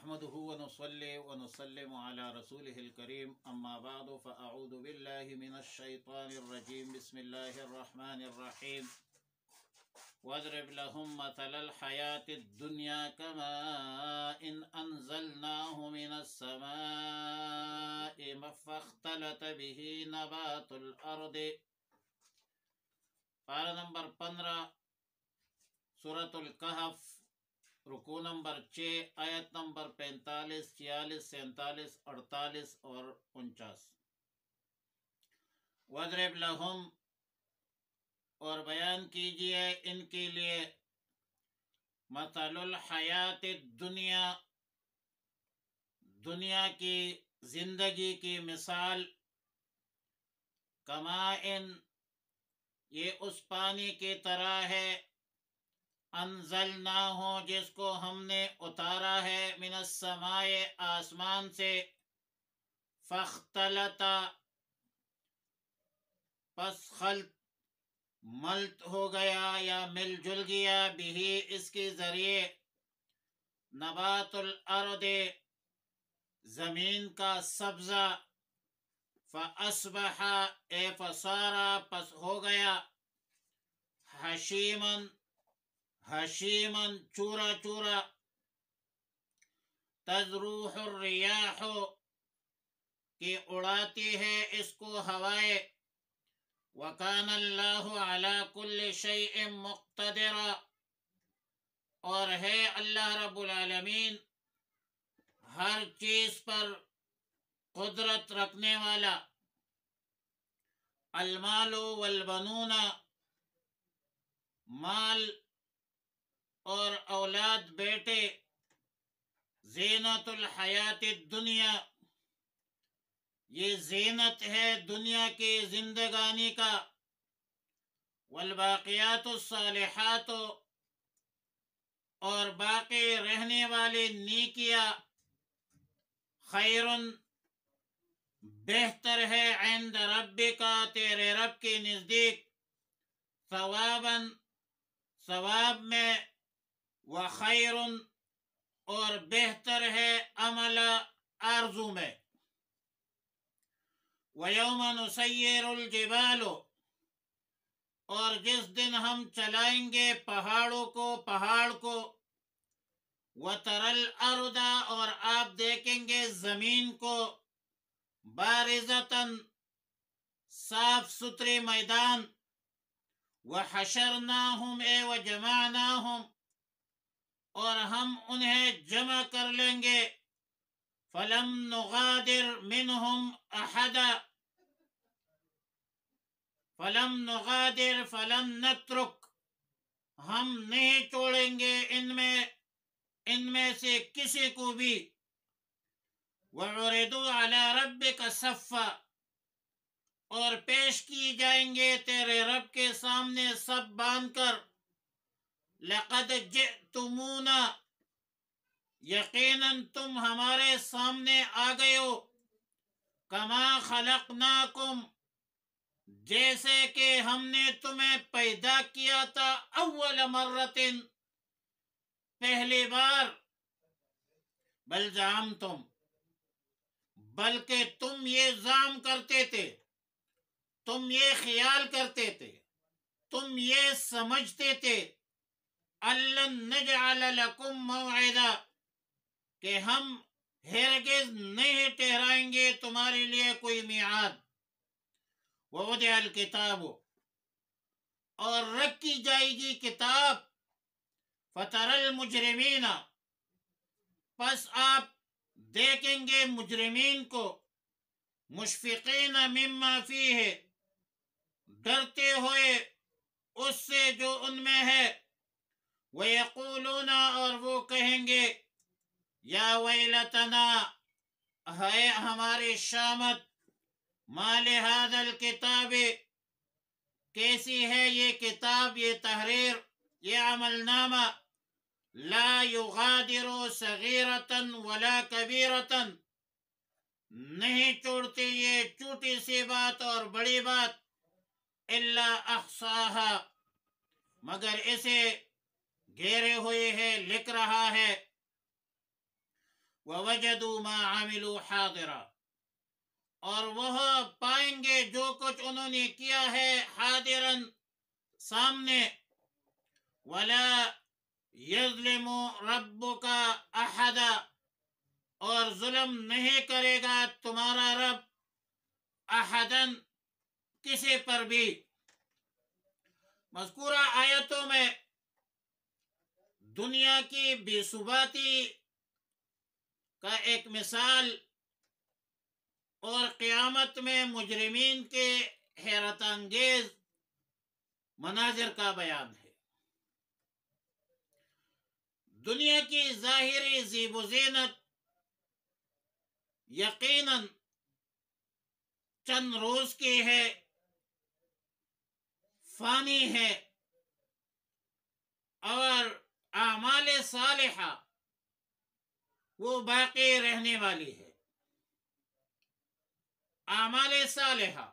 نحمده ونصلي ونسلم على رسوله الكريم أما بعد فأعوذ بالله من الشيطان الرجيم بسم الله الرحمن الرحيم واضرب لهم مثل الحياة الدنيا كماء إن أنزلناه من السماء فاختلط به نبات الأرض پارہ نمبر 15 سورة الکہف رکوع نمبر 6 آیت نمبر 45 46 47 48 اور 49 وَاضْرِبْ لَهُمْ اور بیان کیجئے ان کے لیے مثل الحیات الدنیا دنیا کی زندگی کی مثال کمائن یہ اس پانی کی طرح ہے انزلناہ جس کو ہم نے اتارا ہے من السماء آسمان سے فاختلط پس خلط ملت ہو گیا یا مل جل گیا بھی اس کے ذریعے نبات الارض زمین کا سبزہ فاصبح اے فصارا پس ہو گیا حشیمن حشیمن چورا چورا تذروح الریاح کہ اڑاتی ہے اس کو ہوائے وکان اللہ علی کل شیء مقتدرا اور ہے اللہ رب العالمین ہر چیز پر قدرت رکھنے والا المال والبنون مال اور اولاد بیٹے زینت الحیات الدنیا یہ زینت ہے دنیا کی زندگانی کا والباقیات الصالحات اور باقی رہنے والے نیکیاں خیر بہتر ہے عند ربک تیرے رب کے نزدیک ثوابا ثواب میں وخیر اور بہتر ہے عمل آرزو میں وَيَوْمَ نُسَيِّرُ الْجِبَالُ اور جس دن ہم چلائیں گے پہاڑوں کو پہاڑ کو وَتَرَى الْأَرْضَ اور آپ دیکھیں گے زمین کو بارزتاً صاف ستھری میدان وَحَشَرْنَاهُمْ اے وَجَمَعْنَاهُمْ اور ہم انہیں جمع کر لیں گے فَلَمْ نُغَادِرْ مِنْهُمْ أَحَدًا فَلَمْ نُغَادِرْ فَلَمْ نَتْرُكْ ہم نہیں چھوڑیں گے ان میں سے کسی کو بھی وَعُرِضُوا عَلَى رَبِّكَ صَفًّا اور پیش کی جائیں گے تیرے رب کے سامنے سب باندھ کر لَقَدْ جِئْتُمُونَا یقیناً تم ہمارے سامنے آ گئے ہو کما خلقناکم جیسے کہ ہم نے تمہیں پیدا کیا تھا اول مرۃ پہلی بار بل زعمتم بلکہ تم یہ زعم کرتے تھے تم یہ خیال کرتے تھے تم یہ سمجھتے تھے أَلَّن نَجْعَلَ لَكُمْ مَوْعِدًا کہ ہم ہرگز نہیں ٹھہرائیں گے تمہارے لیے کوئی میعاد وَوُضِعَ الْكِتَابُ اور رکھی جائے گی کتاب فَتَرَى الْمُجْرِمِينَ پس آپ دیکھیں گے مجرمین کو مشفقین مما فیہ ڈرتے ہوئے اس سے جو ان میں ہے وَيَقُولُونَ اور وہ کہیں گے یا ویلتنا ہے ہماری شامت ما لہذا الکتاب کیسی ہے یہ کتاب یہ تحریر یہ عمل نامہ لا یغادر صغیرۃ ولا کبیرۃ نہیں چھوڑتے یہ چھوٹی سی بات اور بڑی بات الا احصاها مگر اسے گھیرے ہوئے ہے لکھ رہا ہے وَوَجَدُوا مَا عَمِلُوا حَاضِرًا، اور وہ پائیں گے جو کچھ انہوں نے کیا ہے حاضراً، سامنے. وَلَا يَظْلِمُ رَبُّكَ أَحَدًا، اور ظلم نہیں کرے گا تمہارا رب احدن، کسی پر بھی. مذکورہ آیتوں میں دنیا کی بے ثباتی کا ایک مثال اور قیامت میں مجرمین کے حیرت انگیز مناظر کا بیان ہے. دنیا کی ظاہری زیب و زینت یقیناً چند روز کی ہے، فانی ہے، اور اعمال صالحہ وہ باقی رہنے والی ہے. اعمال صالحہ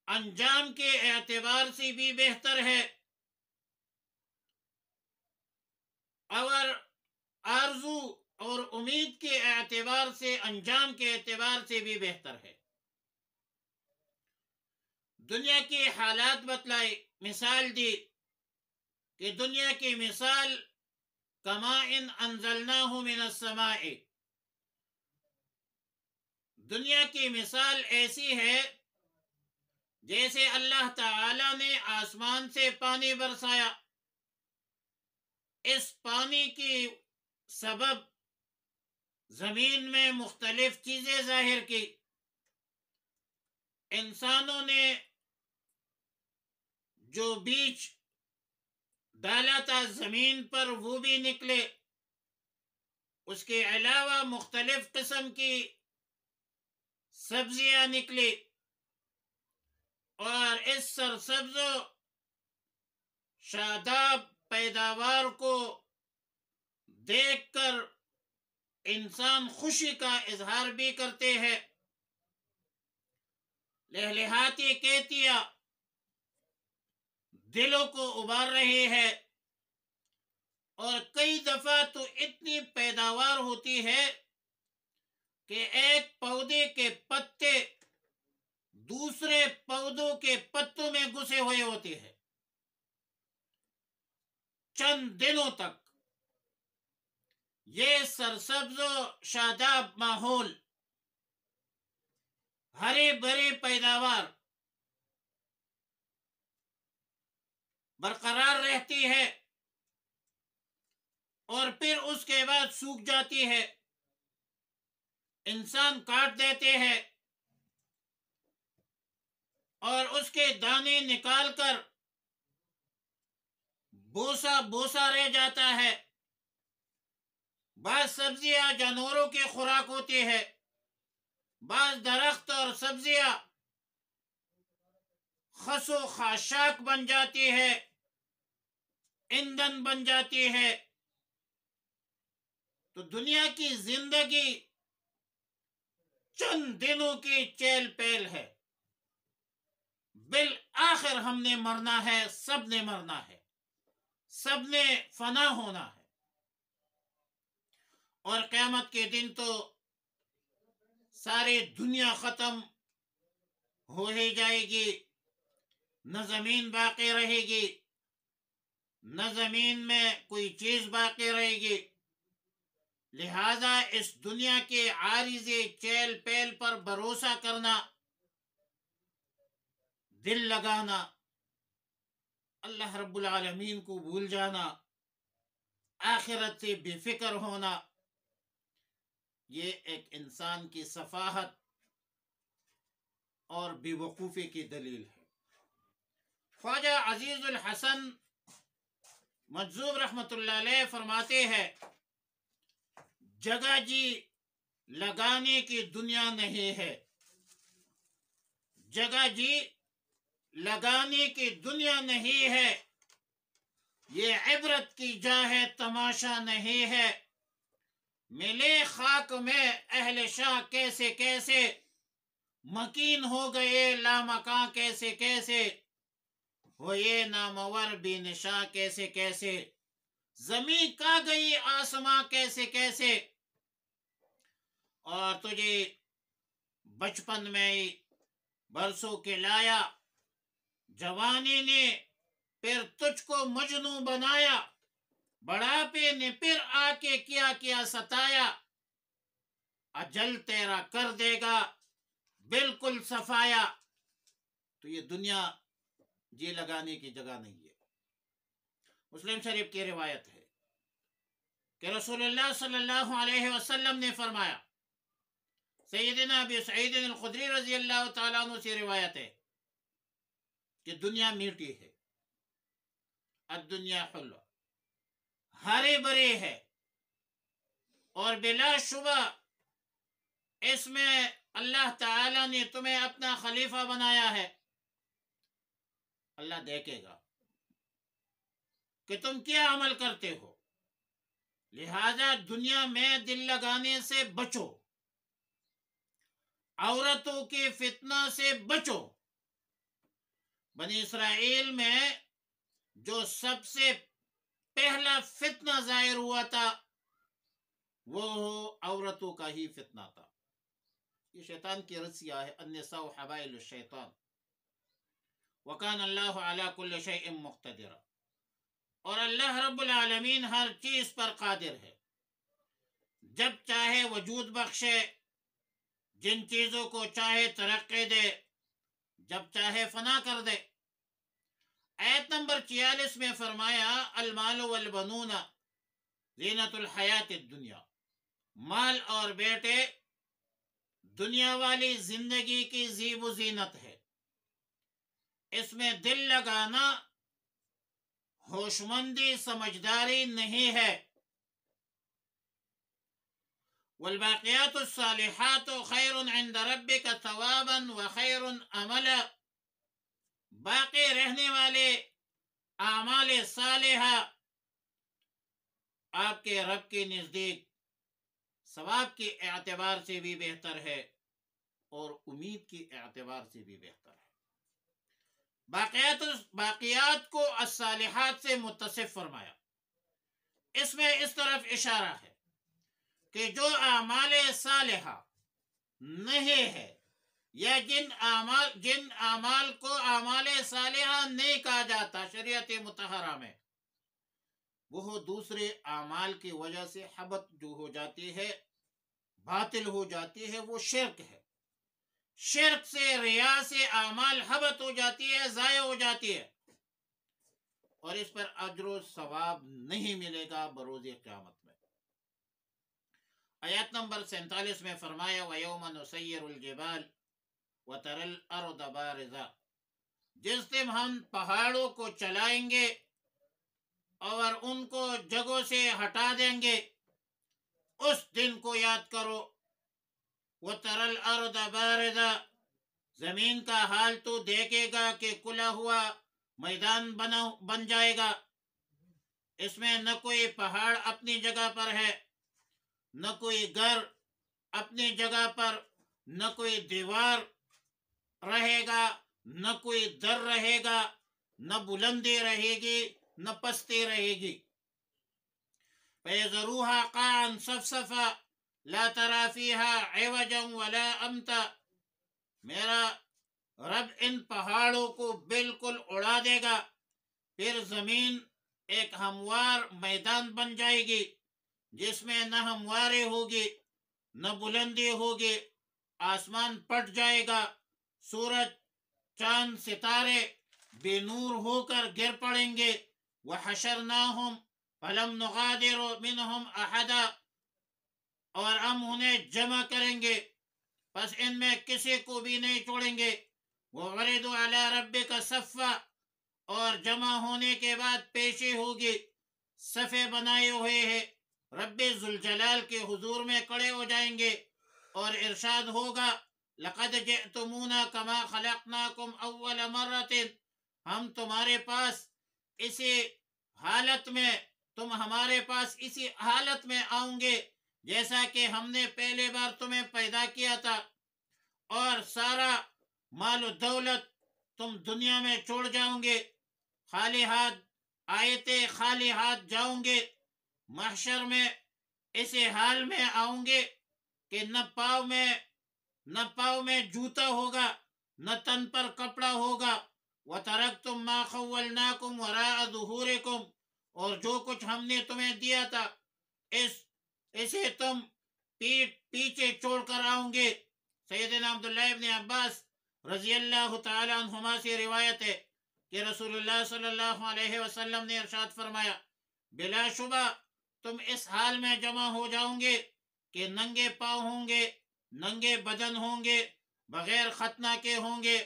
انجام کے اعتبار سے بھی بہتر ہے، اور آرزو اور امید کے اعتبار سے، انجام کے اعتبار سے بھی بہتر ہے. دنیا کی حالات بتلائی، مثال دی کہ دنیا کی مثال کماء انزلناہ من السماء، دنیا کی مثال ایسی ہے جیسے اللہ تعالی نے آسمان سے پانی برسایا. اس پانی کی سبب زمین میں مختلف چیزیں ظاہر کی. انسانوں نے جو بیج ڈالا تھا زمین پر وہ بھی نکلے. اس کے علاوہ مختلف قسم کی سبزیاں نکلی، اور اس سرسبز و شاداب پیداوار کو دیکھ کر انسان خوشی کا اظہار بھی کرتے ہیں. لہلہاتی کیتیاں دلوں کو ابار رہی ہے، اور کئی دفعہ تو اتنی پیداوار ہوتی ہے کہ ایک پودے کے پتے دوسرے پودوں کے پتوں میں گھسے ہوئے ہوتے ہیں. چند دنوں تک یہ سرسبز و شاداب ماحول، ہری بھری پیداوار برقرار رہتی ہے، اور پھر اس کے بعد سوکھ جاتی ہے. انسان کاٹ دیتے ہیں اور اس کے دانے نکال کر بوسا بوسا رہ جاتا ہے. بعض سبزیاں جانوروں کی خوراک ہوتی ہے، بعض درخت اور سبزیاں خس و خاشاک بن جاتی ہے، ایندھن بن جاتی ہے. تو دنیا کی زندگی چند دنوں کی چیل پیل ہے. بالآخر ہم نے مرنا ہے، سب نے مرنا ہے، سب نے فنا ہونا ہے. اور قیامت کے دن تو ساری دنیا ختم ہو ہی جائے گی، نہ زمین باقی رہے گی، نہ زمین میں کوئی چیز باقی رہے گی. لہذا اس دنیا کے عارضی چیل پیل پر بھروسہ کرنا، دل لگانا، اللہ رب العالمین کو بھول جانا، آخرت سے بے فکر ہونا، یہ ایک انسان کی سفاہت اور بے وقوفی کی دلیل ہے. خواجہ عزیز الحسن مجذوب رحمۃ اللہ علیہ فرماتے ہیں، جگہ جی لگانے کی دنیا نہیں ہے، جگہ جی لگانے کی دنیا نہیں ہے، یہ عبرت کی جا ہے، تماشا نہیں ہے. ملے خاک میں اہل شاہ کیسے کیسے، مکین ہو گئے لامکاں کیسے کیسے، ہوئے نامور بے نشاں کیسے کیسے، زمیں کا گئی آسماں کیسے کیسے. اور تجھے بچپن میں ہی برسوں کے لایا، جوانی نے پھر تجھ کو مجنوں بنایا، بڑھاپے نے پھر آ کے کیا ستایا، اجل تیرا کر دے گا بالکل صفایا۔ تو یہ دنیا جی لگانے کی جگہ نہیں ہے۔ مسلم شریف کی روایت ہے کہ رسول اللہ صلی اللہ علیہ وسلم نے فرمایا، سیدنا ابی سعید الخدری رضی اللہ تعالیٰ عنہ سے روایت ہے کہ دنیا میٹھی ہے، الدنیا حلوہ، ہرے بھرے ہے، اور بلا شبہ اس میں اللہ تعالیٰ نے تمہیں اپنا خلیفہ بنایا ہے۔ اللہ دیکھے گا کہ تم کیا عمل کرتے ہو، لہذا دنیا میں دل لگانے سے بچو، عورتوں کے فتنہ سے بچو۔ بنی اسرائیل میں جو سب سے پہلا فتنہ ظاہر ہوا تھا وہ عورتوں کا ہی فتنہ تھا۔ یہ شیطان کی رسیہ ہے، النساء حبائل الشیطان، وکان اللہ علی کل شیء مقتدر، اور اللہ رب العالمین ہر چیز پر قادر ہے، جب چاہے وجود بخشے، جن چیزوں کو چاہے ترقی دے، جب چاہے فنا کر دے۔ آیت نمبر 46 میں فرمایا، المال والبنون زینت الحیات الدنیا، مال اور بیٹے دنیا والی زندگی کی زیب و زینت ہے، اس میں دل لگانا ہوشمندی سمجھداری نہیں ہے۔ والباقیات الصالحات خیر عند ربک ثوابا وخیر عملا، باقی رہنے والے اعمال صالحہ آپ کے رب کے نزدیک ثواب کے اعتبار سے بھی بہتر ہے اور امید کے اعتبار سے بھی بہتر ہے۔ باقیات کو الصالحات سے متصف فرمایا، اس میں اس طرف اشارہ ہے کہ جو اعمال صالحہ نہیں ہے، یا جن اعمال کو اعمال صالحہ نہیں کہا جاتا شریعت مطہرہ میں، وہ دوسرے اعمال کی وجہ سے حبط جو ہو جاتی ہے، باطل ہو جاتی ہے، وہ شرک ہے۔ شرک سے، ریا سے اعمال حبط ہو جاتی ہے، ضائع ہو جاتی ہے، اور اس پر اجر و ثواب نہیں ملے گا بروز قیامت میں۔ آیت نمبر 47 میں فرمایا، وَيَوْمَ نُسَيِّرُ الْجِبَالَ وَتَرَى الْأَرْضَ بَارِزَةً، جس دن ہم پہاڑوں کو چلائیں گے اور ان کو جگہوں سے ہٹا دیں گے، اس دن کو یاد کرو۔ وَتَرَى الْأَرْضَ بَارِزَةً، زمین کا حال تو دیکھے گا کہ کھلا ہوا میدان بن جائے گا، اس میں نہ کوئی پہاڑ اپنی جگہ پر ہے، نہ کوئی گھر اپنی جگہ پر، نہ کوئی دیوار رہے گا، نہ کوئی در رہے گا، نہ بلندی رہے گی، نہ پستی رہے گی۔ فَيَذَرُوهَا قَاعًا صَفْصَفًا لَا تَرَى فِيهَا عِوَجًا وَلَا أَمْتًا، میرا رب ان پہاڑوں کو بالکل اڑا دے گا، پھر زمین ایک ہموار میدان بن جائے گی، جس میں نہ ہمواری ہوگی، نہ بلندی ہوگی، آسمان پھٹ جائے گا، سورج، چاند، ستارے بے نور ہو کر گر پڑیں گے۔ وَحَشَرْنَاهُمْ فَلَمْ نُغَادِرْ مِنْهُمْ أَحَدًا، اور ہم انہیں جمع کریں گے، پس ان میں کسی کو بھی نہیں چھوڑیں گے۔ وَعُرِضُوا عَلَى رَبِّكَ صَفًّا، اور جمع ہونے کے بعد پیشی ہوگی، صفے بنائے ہوئے ہیں، رب ذوالجلال کے حضور میں کھڑے ہو جائیں گے، اور ارشاد ہوگا، لَقَدْ جِئْتُمُونَا كَمَا خَلَقْنَاكُمْ أَوَّلَ مَرَّةٍ، ہم تمہارے پاس اسی حالت میں، تم ہمارے پاس اسی حالت میں آؤں گے جیسا کہ ہم نے پہلے بار تمہیں پیدا کیا تھا، اور سارا مال و دولت تم دنیا میں چھوڑ جاؤں گے، خالی ہاتھ آئے تھے، خالی ہاتھ جاؤں گے، محشر میں اسی حال میں آؤں گے۔ کہ نہ پاؤں میں جوتا ہوگا، نہ تن پر کپڑا ہوگا. وَتَرَكْتُمْ مَا خَوَّلْنَاكُمْ وَرَاءَ ظُهُورِكُمْ، اور جو کچھ ہم نے تمہیں دیا تھا اسے تم پیچھے چھوڑ کر آؤں گے. سیدنا عبداللہ ابن عباس رضی اللہ تعالی عنہما سے روایت ہے کہ رسول اللہ صلی اللہ علیہ وسلم نے ارشاد فرمایا، بلا شبہ تم اس حال میں جمع ہو جاؤں گے کہ ننگے پاؤں ہوں گے، ننگے بدن ہوں گے، بغیر ختنہ کے ہوں گے.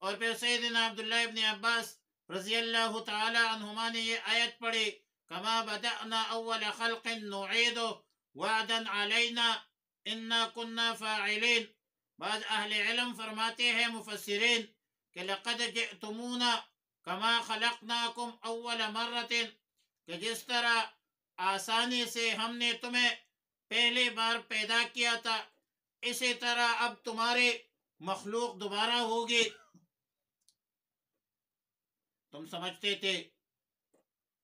اور پھر سیدنا عبداللہ ابن عباس رضی اللہ تعالی عنہما نے یہ آیت پڑھی، کما بدأنا اول خلق نعیدہ وعدا علینا انا کننا فاعلین. بعض اہل علم فرماتے ہیں مفسرین کہ لقد جئتمونا کما خلقناکم اول مرت، کہ جس طرح آسانی سے ہم نے تمہیں پہلے بار پیدا کیا تھا اسی طرح اب تمہارے مخلوق دوبارہ ہوگی. تم سمجھتے تھے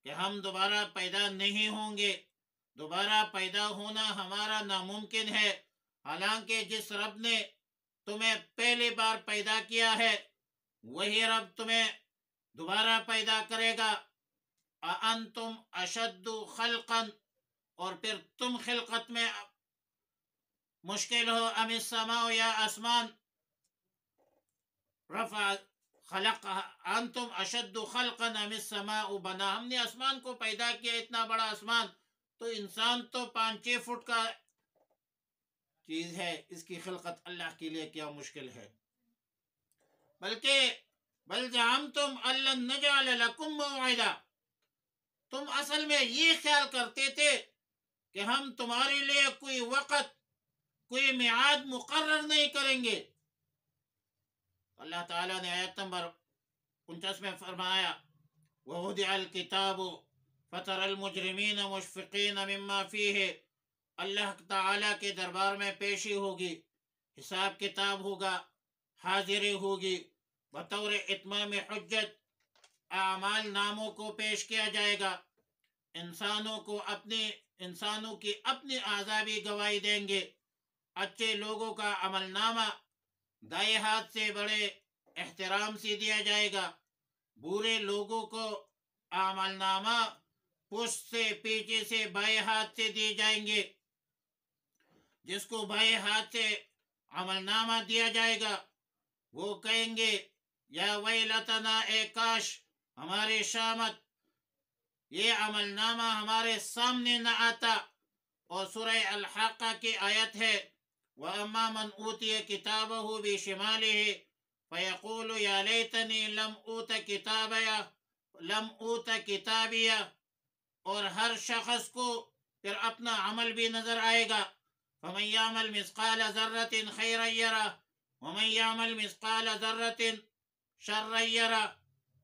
کہ ہم دوبارہ پیدا نہیں ہوں گے، دوبارہ پیدا ہونا ہمارا ناممکن ہے، حالانکہ جس رب نے تمہیں پہلی بار پیدا کیا ہے وہی رب تمہیں دوبارہ پیدا کرے گا. اَأَنْتُمْ أَشَدُّ خَلْقًا، اور پھر تم خلقت میں مشکل ہو، ام السماء، یا آسمان. رفع خلق انتم اشد خلقا ام السماء بنا، ہم نے آسمان کو پیدا کیا، اتنا بڑا آسمان، تو انسان تو 5-6 فٹ کا چیز ہے، اس کی خلقت اللہ کے لیے کیا مشکل ہے. بل زعمتم ان لن نجعل لكم موعدا، تم اصل میں یہ خیال کرتے تھے کہ ہم تمہارے لیے کوئی وقت، کوئی میعاد مقرر نہیں کریں گے. اللہ تعالیٰ نے آیت نمبر 49 میں فرمایا، وَوُضِعَ الْكِتَابُ فَتَرَى الْمُجْرِمِينَ مُشْفِقِينَ مِمَّا فِيهِ، اللہ تعالیٰ کے دربار میں پیشی ہوگی، حساب کتاب ہوگا، حاضری ہوگی، بطور اتمام حجت اعمال ناموں کو پیش کیا جائے گا. انسانوں کی اپنی اعضاء بھی گواہی دیں گے. اچھے لوگوں کا عمل نامہ دائیں ہاتھ سے بڑے احترام سے دیا جائے گا، برے لوگوں کو عمل نامہ پشت سے، پیچھے سے، بائیں ہاتھ سے دیے جائیں گے. جس کو بائیں ہاتھ سے عمل نامہ دیا جائے گا وہ کہیں گے، یا ویلتنا، اے کاش ہمارے شامت یہ عمل نامہ ہمارے سامنے نہ آتا. اور سورہ الحاقہ کی آیت ہے، وَأَمَّا مَنْ أُوتِيَ كِتَابَهُ بِشِمَالِهِ فَيَقُولُ يَا لَيْتَنِي لَمْ أُوتَ كِتَابِيَهْ، اور ہر شخص کو پھر اپنا عمل بھی نظر آئے گا. فَمَنْ يَعْمَلْ مِثْقَالَ ذَرَّةٍ خَيْرًا يَرَهُ وَمَنْ يَعْمَلْ مِثْقَالَ ذَرَّةٍ شَرًّا يَرَهُ،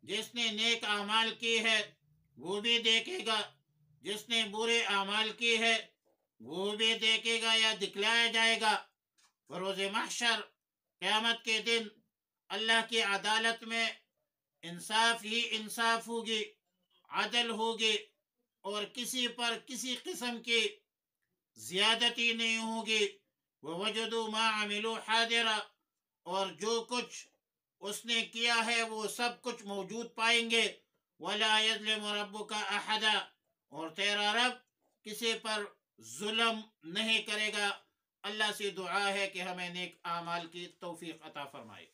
جس نے نیک اعمال کی ہے وہ بھی دیکھے گا، جس نے برے اعمال کی ہے وہ بھی دیکھے گا یا دکھلایا جائے گا. بروز محشر، قیامت کے دن، اللہ کی عدالت میں انصاف ہی انصاف ہوگی، عدل ہوگی، اور کسی پر کسی قسم کی زیادتی نہیں ہوگی. وَوَجَدُوا مَا عَمِلُوا حَاضِرًا، اور جو کچھ اس نے کیا ہے وہ سب کچھ موجود پائیں گے. وَلَا يَظْلِمُ رَبُّكَ أَحَدًا، اور تیرا رب کسی پر ظلم نہیں کرے گا. اللہ سے دعا ہے کہ ہمیں نیک اعمال کی توفیق عطا فرمائے.